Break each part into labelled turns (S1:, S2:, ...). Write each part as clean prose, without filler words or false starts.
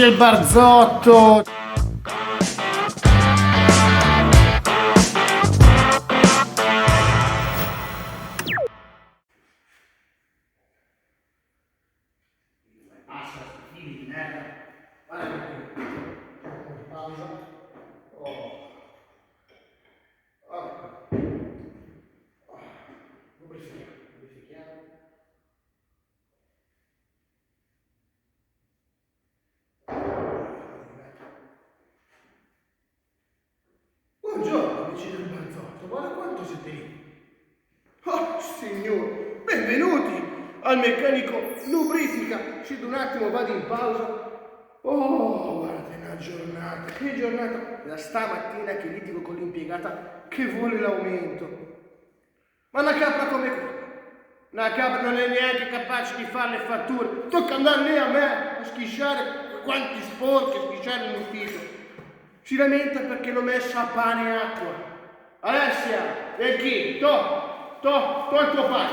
S1: del Barzotto.
S2: Buongiorno, amici del Barzotto, guarda quanto siete lì. Oh, signore, benvenuti al meccanico lubrifica. Scedo un attimo, vado in pausa. Oh, guardate, una giornata, che giornata. Da stamattina che litigo con l'impiegata che vuole l'aumento. Ma una capra come quella, una capra non è neanche capace di fare le fatture. Tocca andare lì a me a schisciare quanti sporchi, a schisciare in ufficio. Si lamenta perché l'ho messa a pane e acqua. Alessia, vieni qui, to il tuo pane,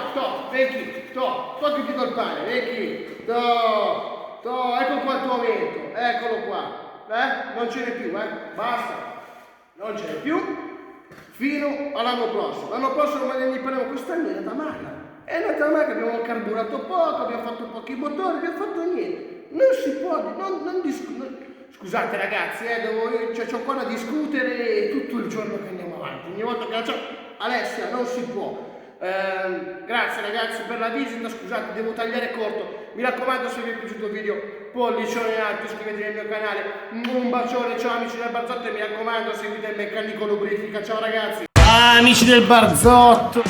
S2: vieni qui, che ti do il pane, vieni qui, ecco qua il tuo aumento, eccolo qua, non ce n'è più, basta, non ce n'è più, fino all'anno prossimo. L'anno prossimo ne parliamo, quest'anno è andata male, abbiamo carburato poco, abbiamo fatto pochi motori, abbiamo fatto niente, non si può, scusate ragazzi, c'ho qua da discutere tutto il giorno che andiamo avanti, ogni volta che la c'ho, Alessia, non si può. Grazie ragazzi per la visita, scusate, devo tagliare corto. Mi raccomando, se vi è piaciuto il video, pollicione in alto, iscrivetevi al mio canale. Un bacione, ciao amici del Barzotto e mi raccomando, seguite il meccanico lubrifica. Ciao ragazzi.
S1: Amici del Barzotto.